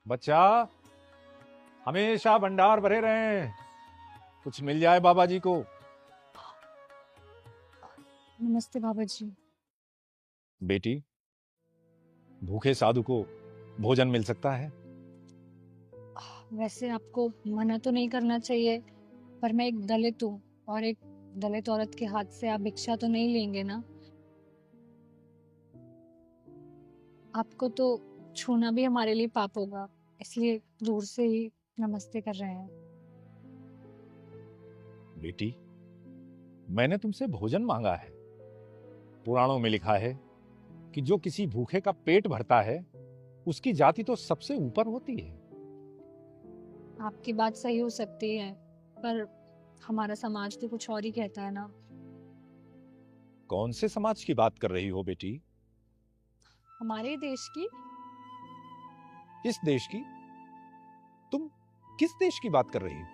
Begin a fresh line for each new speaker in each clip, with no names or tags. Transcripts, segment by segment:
बच्चा, हमेशा भंडार भरे रहे, कुछ मिल जाए बाबा जी को।
नमस्ते बाबा जी।
बेटी, भूखे साधु को भोजन मिल सकता है?
वैसे आपको मना तो नहीं करना चाहिए, पर मैं एक दलित हूँ और एक दलित औरत के हाथ से आप भिक्षा तो नहीं लेंगे ना? आपको तो छूना भी हमारे लिए पाप होगा, इसलिए दूर से ही नमस्ते कर रहे हैं।
बेटी, मैंने तुमसे भोजन मांगा है। पुराणों में लिखा है कि जो किसी भूखे का पेट भरता है उसकी जाति तो सबसे ऊपर होती है।
आपकी बात सही हो सकती है, पर हमारा समाज तो कुछ और ही कहता है ना।
कौन से समाज की बात कर रही हो बेटी?
हमारे देश की।
किस देश की? तुम किस देश की बात कर रही हो?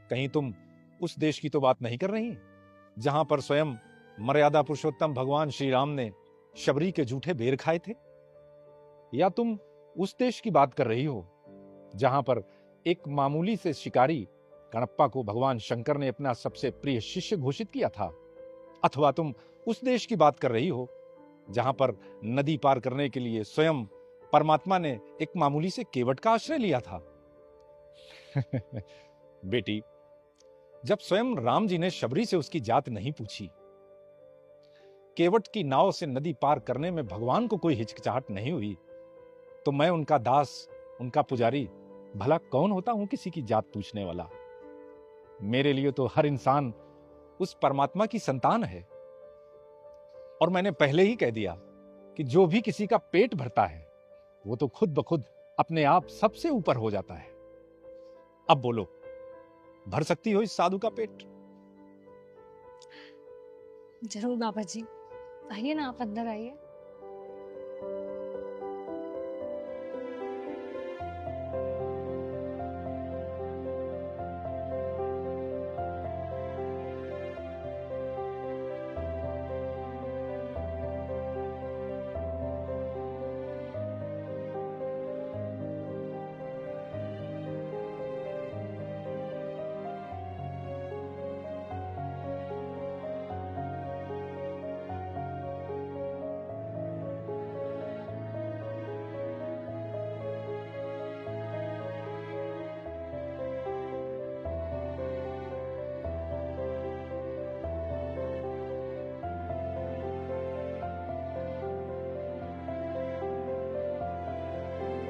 कहीं तुम उस देश की तो बात नहीं कर रही जहां पर स्वयं मर्यादा पुरुषोत्तम भगवान श्री राम ने शबरी के जूठे बेर खाए थे? या तुम उस देश की बात कर रही हो जहां पर एक मामूली से शिकारी कणप्पा को भगवान शंकर ने अपना सबसे प्रिय शिष्य घोषित किया था? अथवा तुम उस देश की बात कर रही हो जहां पर नदी पार करने के लिए स्वयं परमात्मा ने एक मामूली से केवट का आश्रय लिया था? बेटी, जब स्वयं राम जी ने शबरी से उसकी जात नहीं पूछी, केवट की नाव से नदी पार करने में भगवान को कोई हिचकिचाहट नहीं हुई, तो मैं उनका दास, उनका पुजारी भला कौन होता हूं किसी की जात पूछने वाला? मेरे लिए तो हर इंसान उस परमात्मा की संतान है। और मैंने पहले ही कह दिया कि जो भी किसी का पेट भरता है वो तो खुद ब खुद अपने आप सबसे ऊपर हो जाता है। अब बोलो, भर सकती हो इस साधु का पेट?
जरूर बाबा जी, आइए ना, आप अंदर आइए।